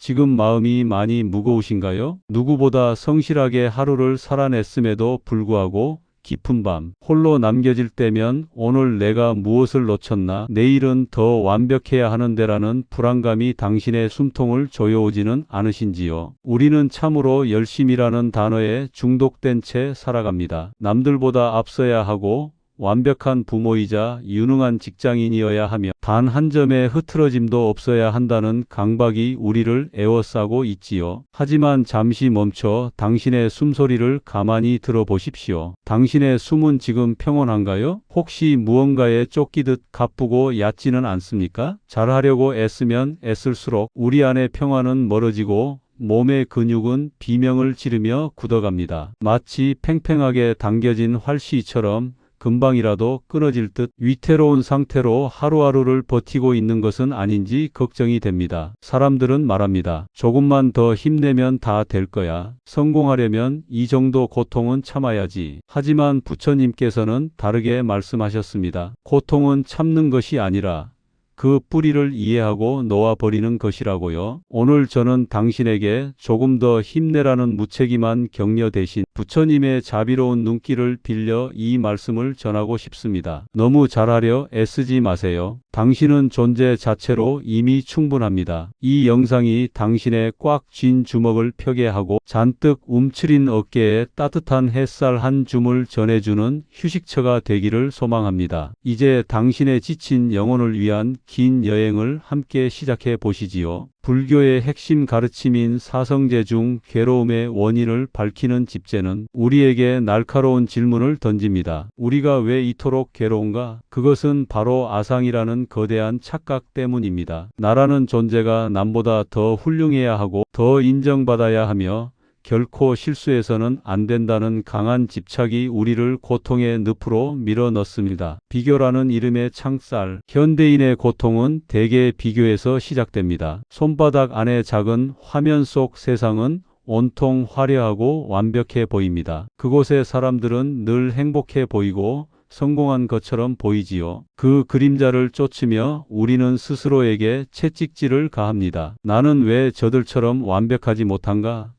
지금 마음이 많이 무거우신가요? 누구보다 성실하게 하루를 살아냈음에도 불구하고 깊은 밤, 홀로 남겨질 때면 오늘 내가 무엇을 놓쳤나, 내일은 더 완벽해야 하는데라는 불안감이 당신의 숨통을 조여오지는 않으신지요? 우리는 참으로 열심이라는 단어에 중독된 채 살아갑니다. 남들보다 앞서야 하고 완벽한 부모이자 유능한 직장인이어야 하며 단 한 점의 흐트러짐도 없어야 한다는 강박이 우리를 에워싸고 있지요. 하지만 잠시 멈춰 당신의 숨소리를 가만히 들어보십시오. 당신의 숨은 지금 평온한가요? 혹시 무언가에 쫓기듯 가쁘고 얕지는 않습니까? 잘하려고 애쓰면 애쓸수록 우리 안의 평화는 멀어지고 몸의 근육은 비명을 지르며 굳어갑니다. 마치 팽팽하게 당겨진 활시처럼 금방이라도 끊어질 듯 위태로운 상태로 하루하루를 버티고 있는 것은 아닌지 걱정이 됩니다. 사람들은 말합니다. 조금만 더 힘내면 다 될 거야. 성공하려면 이 정도 고통은 참아야지. 하지만 부처님께서는 다르게 말씀하셨습니다. 고통은 참는 것이 아니라 그 뿌리를 이해하고 놓아버리는 것이라고요. 오늘 저는 당신에게 조금 더 힘내라는 무책임한 격려 대신 부처님의 자비로운 눈길을 빌려 이 말씀을 전하고 싶습니다. 너무 잘하려 애쓰지 마세요. 당신은 존재 자체로 이미 충분합니다. 이 영상이 당신의 꽉 쥔 주먹을 펴게 하고 잔뜩 움츠린 어깨에 따뜻한 햇살 한 줌을 전해주는 휴식처가 되기를 소망합니다. 이제 당신의 지친 영혼을 위한 긴 여행을 함께 시작해 보시지요. 불교의 핵심 가르침인 사성제 중 괴로움의 원인을 밝히는 집제는 우리에게 날카로운 질문을 던집니다. 우리가 왜 이토록 괴로운가? 그것은 바로 아상이라는 거대한 착각 때문입니다. 나라는 존재가 남보다 더 훌륭해야 하고 더 인정받아야 하며 결코 실수해서는 안 된다는 강한 집착이 우리를 고통의 늪으로 밀어넣습니다. 비교라는 이름의 창살, 현대인의 고통은 대개 비교에서 시작됩니다. 손바닥 안의 작은 화면 속 세상은 온통 화려하고 완벽해 보입니다. 그곳의 사람들은 늘 행복해 보이고 성공한 것처럼 보이지요. 그 그림자를 쫓으며 우리는 스스로에게 채찍질을 가합니다. 나는 왜 저들처럼 완벽하지 못한가?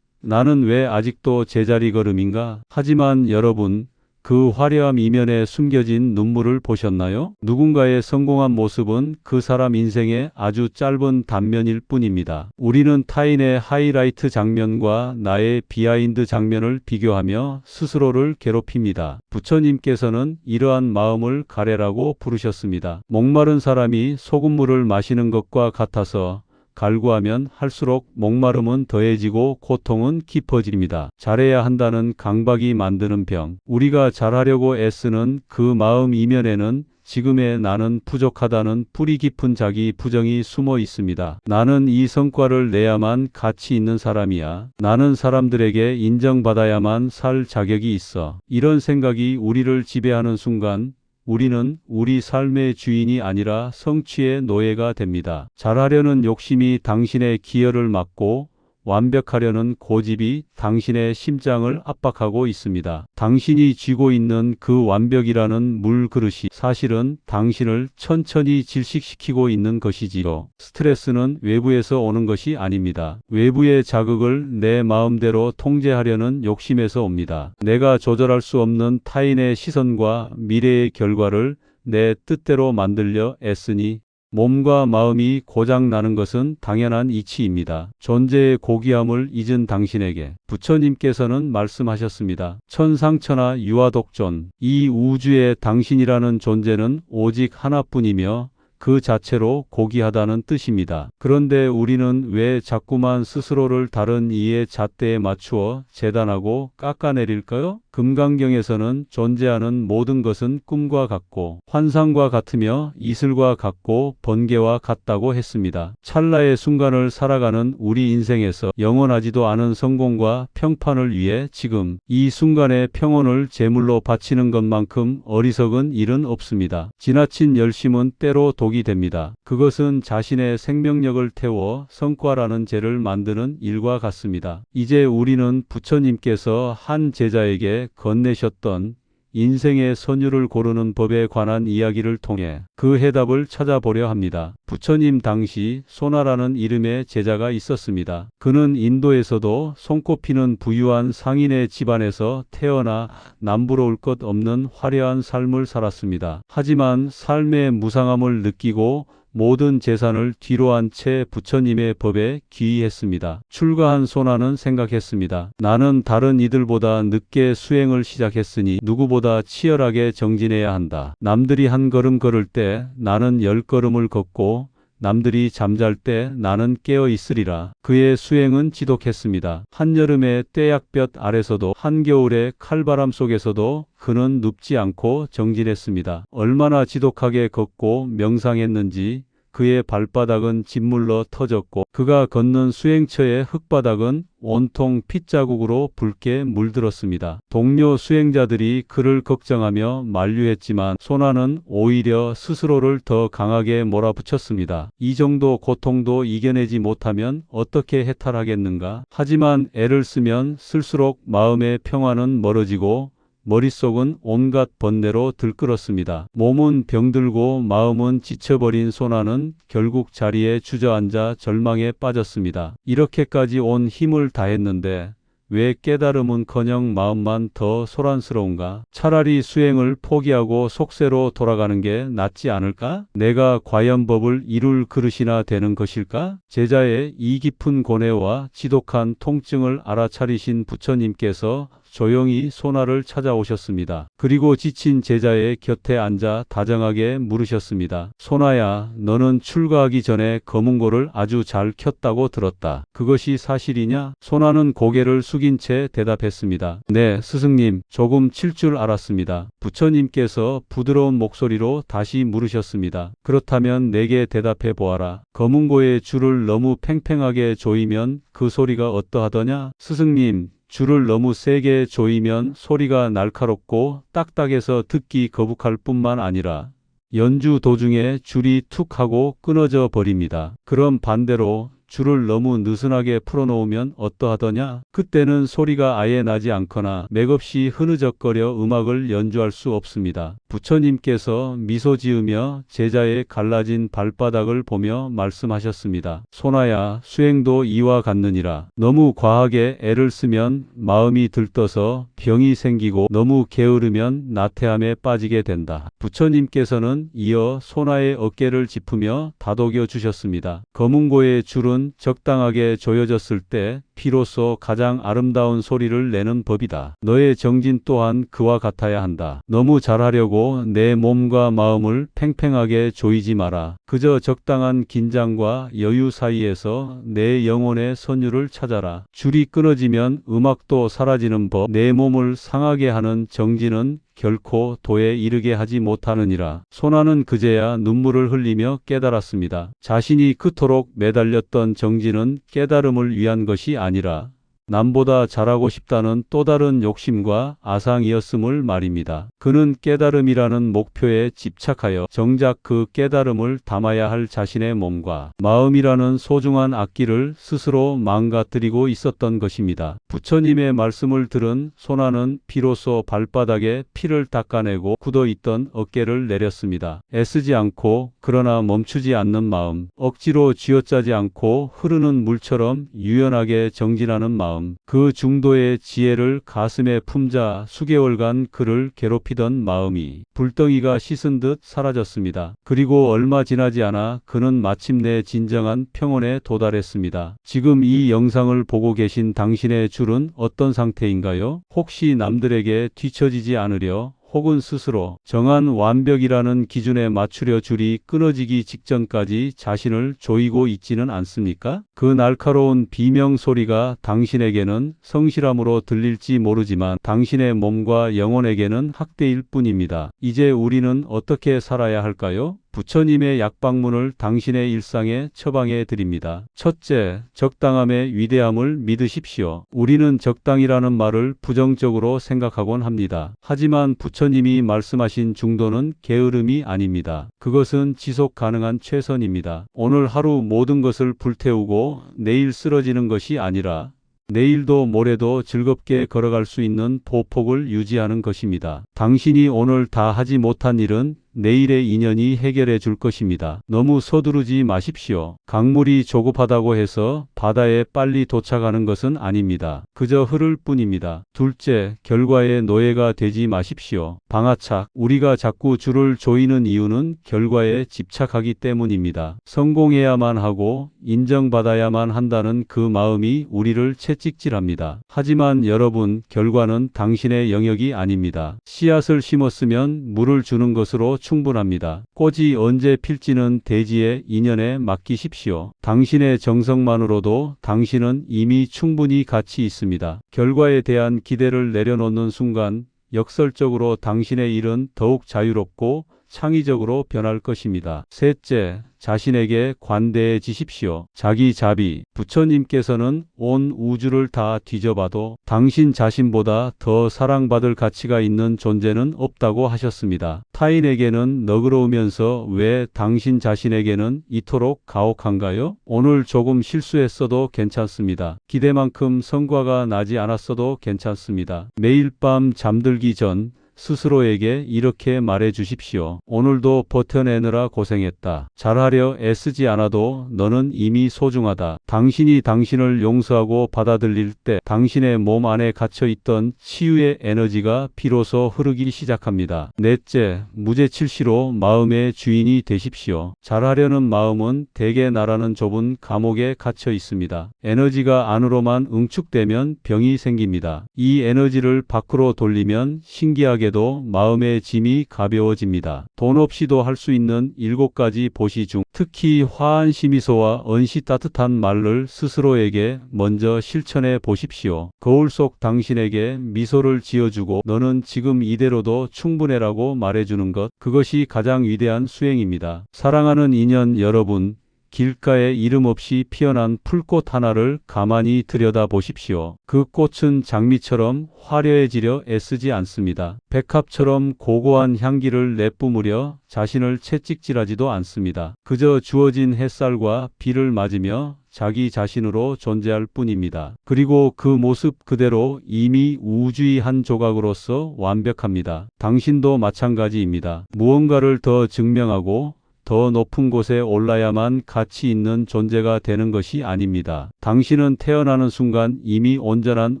나는 왜 아직도 제자리 걸음인가? 하지만 여러분, 그 화려함 이면에 숨겨진 눈물을 보셨나요? 누군가의 성공한 모습은 그 사람 인생의 아주 짧은 단면일 뿐입니다. 우리는 타인의 하이라이트 장면과 나의 비하인드 장면을 비교하며 스스로를 괴롭힙니다. 부처님께서는 이러한 마음을 가래라고 부르셨습니다. 목마른 사람이 소금물을 마시는 것과 같아서 갈구하면 할수록 목마름은 더해지고 고통은 깊어집니다. 잘해야 한다는 강박이 만드는 병. 우리가 잘하려고 애쓰는 그 마음 이면에는 지금의 나는 부족하다는 뿌리 깊은 자기 부정이 숨어 있습니다. 나는 이 성과를 내야만 가치 있는 사람이야. 나는 사람들에게 인정받아야만 살 자격이 있어. 이런 생각이 우리를 지배하는 순간 우리는 우리 삶의 주인이 아니라 성취의 노예가 됩니다. 잘하려는 욕심이 당신의 기여를 막고 완벽하려는 고집이 당신의 심장을 압박하고 있습니다. 당신이 쥐고 있는 그 완벽이라는 물그릇이 사실은 당신을 천천히 질식시키고 있는 것이지요. 스트레스는 외부에서 오는 것이 아닙니다. 외부의 자극을 내 마음대로 통제하려는 욕심에서 옵니다. 내가 조절할 수 없는 타인의 시선과 미래의 결과를 내 뜻대로 만들려 애쓰니 몸과 마음이 고장나는 것은 당연한 이치입니다. 존재의 고귀함을 잊은 당신에게 부처님께서는 말씀하셨습니다. 천상천하 유아독존, 이 우주의 당신이라는 존재는 오직 하나뿐이며 그 자체로 고귀하다는 뜻입니다. 그런데 우리는 왜 자꾸만 스스로를 다른 이의 잣대에 맞추어 재단하고 깎아내릴까요? 금강경에서는 존재하는 모든 것은 꿈과 같고 환상과 같으며 이슬과 같고 번개와 같다고 했습니다. 찰나의 순간을 살아가는 우리 인생에서 영원하지도 않은 성공과 평판을 위해 지금 이 순간의 평온을 제물로 바치는 것만큼 어리석은 일은 없습니다. 지나친 열심은 때로 독이 됩니다. 그것은 자신의 생명력을 태워 성과라는 죄를 만드는 일과 같습니다. 이제 우리는 부처님께서 한 제자에게 건네셨던 인생의 선율을 고르는 법에 관한 이야기를 통해 그 해답을 찾아보려 합니다. 부처님 당시 소나라는 이름의 제자가 있었습니다. 그는 인도에서도 손꼽히는 부유한 상인의 집안에서 태어나 남부러울 것 없는 화려한 삶을 살았습니다. 하지만 삶의 무상함을 느끼고 모든 재산을 뒤로한 채 부처님의 법에 귀의했습니다. 출가한 소나는 생각했습니다. 나는 다른 이들보다 늦게 수행을 시작했으니 누구보다 치열하게 정진해야 한다. 남들이 한 걸음 걸을 때 나는 10걸음을 걷고 남들이 잠잘 때 나는 깨어 있으리라. 그의 수행은 지독했습니다. 한여름의 떼약볕 아래서도 한겨울의 칼바람 속에서도 그는 눕지 않고 정진했습니다. 얼마나 지독하게 걷고 명상했는지 그의 발바닥은 짓물러 터졌고 그가 걷는 수행처의 흙바닥은 온통 핏자국으로 붉게 물들었습니다. 동료 수행자들이 그를 걱정하며 만류했지만 소나는 오히려 스스로를 더 강하게 몰아붙였습니다. 이 정도 고통도 이겨내지 못하면 어떻게 해탈하겠는가? 하지만 애를 쓰면 쓸수록 마음의 평화는 멀어지고 머릿속은 온갖 번뇌로 들끓었습니다. 몸은 병들고 마음은 지쳐버린 소나는 결국 자리에 주저앉아 절망에 빠졌습니다. 이렇게까지 온 힘을 다했는데 왜 깨달음은커녕 마음만 더 소란스러운가? 차라리 수행을 포기하고 속세로 돌아가는 게 낫지 않을까? 내가 과연 법을 이룰 그릇이나 되는 것일까? 제자의 이 깊은 고뇌와 지독한 통증을 알아차리신 부처님께서 조용히 소나를 찾아오셨습니다. 그리고 지친 제자의 곁에 앉아 다정하게 물으셨습니다. 소나야, 너는 출가하기 전에 검은고를 아주 잘 켰다고 들었다. 그것이 사실이냐? 소나는 고개를 숙인 채 대답했습니다. 네, 스승님, 조금 칠 줄 알았습니다. 부처님께서 부드러운 목소리로 다시 물으셨습니다. 그렇다면 내게 대답해 보아라. 검은고의 줄을 너무 팽팽하게 조이면 그 소리가 어떠하더냐? 스승님, 줄을 너무 세게 조이면 소리가 날카롭고 딱딱해서 듣기 거북할 뿐만 아니라 연주 도중에 줄이 툭 하고 끊어져 버립니다. 그럼 반대로 줄을 너무 느슨하게 풀어놓으면 어떠하더냐? 그때는 소리가 아예 나지 않거나 맥없이 흐느적거려 음악을 연주할 수 없습니다. 부처님께서 미소 지으며 제자의 갈라진 발바닥을 보며 말씀하셨습니다. 소나야, 수행도 이와 같느니라. 너무 과하게 애를 쓰면 마음이 들떠서 병이 생기고 너무 게으르면 나태함에 빠지게 된다. 부처님께서는 이어 소나의 어깨를 짚으며 다독여 주셨습니다. 검은고의 줄은 적당하게 조여졌을 때 비로소 가장 아름다운 소리를 내는 법이다. 너의 정진 또한 그와 같아야 한다. 너무 잘하려고 내 몸과 마음을 팽팽하게 조이지 마라. 그저 적당한 긴장과 여유 사이에서 내 영혼의 선율을 찾아라. 줄이 끊어지면 음악도 사라지는 법. 내 몸을 상하게 하는 정진은 결코 도에 이르게 하지 못하느니라. 소나는 그제야 눈물을 흘리며 깨달았습니다. 자신이 그토록 매달렸던 정진은 깨달음을 위한 것이 아니라 남보다 잘하고 싶다는 또 다른 욕심과 아상이었음을 말입니다. 그는 깨달음이라는 목표에 집착하여 정작 그 깨달음을 담아야 할 자신의 몸과 마음이라는 소중한 악기를 스스로 망가뜨리고 있었던 것입니다. 부처님의 말씀을 들은 소나는 비로소 발바닥에 피를 닦아내고 굳어있던 어깨를 내렸습니다. 애쓰지 않고 그러나 멈추지 않는 마음, 억지로 쥐어짜지 않고 흐르는 물처럼 유연하게 정진하는 마음, 그 중도의 지혜를 가슴에 품자 수개월간 그를 괴롭히던 마음이 불덩이가 씻은 듯 사라졌습니다. 그리고 얼마 지나지 않아 그는 마침내 진정한 평온에 도달했습니다. 지금 이 영상을 보고 계신 당신의 줄은 어떤 상태인가요? 혹시 남들에게 뒤처지지 않으려 혹은 스스로 정한 완벽이라는 기준에 맞추려 줄이 끊어지기 직전까지 자신을 조이고 있지는 않습니까? 그 날카로운 비명 소리가 당신에게는 성실함으로 들릴지 모르지만 당신의 몸과 영혼에게는 학대일 뿐입니다. 이제 우리는 어떻게 살아야 할까요? 부처님의 약방문을 당신의 일상에 처방해 드립니다. 첫째, 적당함의 위대함을 믿으십시오. 우리는 적당이라는 말을 부정적으로 생각하곤 합니다. 하지만 부처님이 말씀하신 중도는 게으름이 아닙니다. 그것은 지속 가능한 최선입니다. 오늘 하루 모든 것을 불태우고 내일 쓰러지는 것이 아니라 내일도 모레도 즐겁게 걸어갈 수 있는 보폭을 유지하는 것입니다. 당신이 오늘 다 하지 못한 일은 내일의 인연이 해결해 줄 것입니다. 너무 서두르지 마십시오. 강물이 조급하다고 해서 바다에 빨리 도착하는 것은 아닙니다. 그저 흐를 뿐입니다. 둘째, 결과의 노예가 되지 마십시오. 방아착, 우리가 자꾸 줄을 조이는 이유는 결과에 집착하기 때문입니다. 성공해야만 하고 인정받아야만 한다는 그 마음이 우리를 채찍질합니다. 하지만 여러분, 결과는 당신의 영역이 아닙니다. 씨앗을 심었으면 물을 주는 것으로 충분합니다. 꽃이 언제 필지는 대지의 인연에 맡기십시오. 당신의 정성만으로도 당신은 이미 충분히 가치 있습니다. 결과에 대한 기대를 내려놓는 순간 역설적으로 당신의 일은 더욱 자유롭고 창의적으로 변할 것입니다. 셋째, 자신에게 관대해지십시오. 자기자비. 부처님께서는 온 우주를 다 뒤져봐도 당신 자신보다 더 사랑받을 가치가 있는 존재는 없다고 하셨습니다. 타인에게는 너그러우면서 왜 당신 자신에게는 이토록 가혹한가요? 오늘 조금 실수했어도 괜찮습니다. 기대만큼 성과가 나지 않았어도 괜찮습니다. 매일 밤 잠들기 전 스스로에게 이렇게 말해 주십시오. 오늘도 버텨내느라 고생했다. 잘하려 애쓰지 않아도 너는 이미 소중하다. 당신이 당신을 용서하고 받아들일 때 당신의 몸 안에 갇혀있던 치유의 에너지가 비로소 흐르기 시작합니다. 넷째, 무죄칠시로 마음의 주인이 되십시오. 잘하려는 마음은 대개 나라는 좁은 감옥에 갇혀 있습니다. 에너지가 안으로만 응축되면 병이 생깁니다. 이 에너지를 밖으로 돌리면 신기하게 도 마음의 짐이 가벼워집니다. 돈 없이도 할 수 있는 7가지 보시 중 특히 화한 시미소와 언시 따뜻한 말을 스스로에게 먼저 실천해 보십시오. 거울 속 당신에게 미소를 지어주고 너는 지금 이대로도 충분해라고 말해주는 것, 그것이 가장 위대한 수행입니다. 사랑하는 인연 여러분, 길가에 이름 없이 피어난 풀꽃 하나를 가만히 들여다보십시오. 그 꽃은 장미처럼 화려해지려 애쓰지 않습니다. 백합처럼 고고한 향기를 내뿜으려 자신을 채찍질하지도 않습니다. 그저 주어진 햇살과 비를 맞으며 자기 자신으로 존재할 뿐입니다. 그리고 그 모습 그대로 이미 우주의 한 조각으로서 완벽합니다. 당신도 마찬가지입니다. 무언가를 더 증명하고 더 높은 곳에 올라야만 가치 있는 존재가 되는 것이 아닙니다. 당신은 태어나는 순간 이미 온전한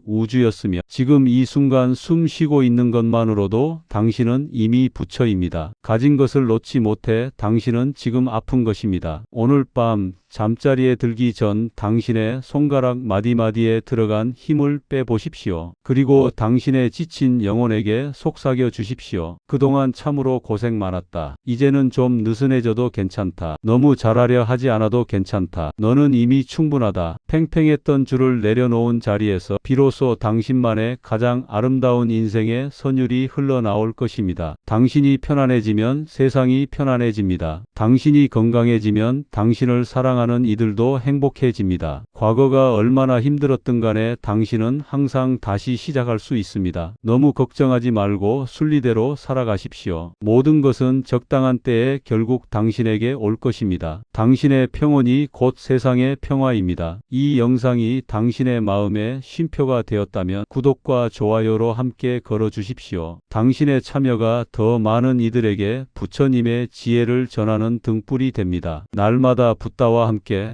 우주였으며 지금 이 순간 숨 쉬고 있는 것만으로도 당신은 이미 부처입니다. 가진 것을 놓지 못해 당신은 지금 아픈 것입니다. 오늘 밤 잠자리에 들기 전 당신의 손가락 마디마디에 들어간 힘을 빼보십시오. 그리고 당신의 지친 영혼에게 속삭여 주십시오. 그동안 참으로 고생 많았다. 이제는 좀 느슨해져도 괜찮다. 너무 잘하려 하지 않아도 괜찮다. 너는 이미 충분하다. 팽팽했던 줄을 내려놓은 자리에서 비로소 당신만의 가장 아름다운 인생의 선율이 흘러나올 것입니다. 당신이 편안해지면 세상이 편안해집니다. 당신이 건강해지면 당신을 사랑하는 이들도 행복해집니다. 과거가 얼마나 힘들었든 간에 당신은 항상 다시 시작할 수 있습니다. 너무 걱정하지 말고 순리대로 살아가십시오. 모든 것은 적당한 때에 결국 당신에게 올 것입니다. 당신의 평온이 곧 세상의 평화입니다. 이 영상이 당신의 마음에 쉼표가 되었다면 구독과 좋아요로 함께 걸어주십시오. 당신의 참여가 더 많은 이들에게 부처님의 지혜를 전하는 등불이 됩니다. 날마다 붓다와 함께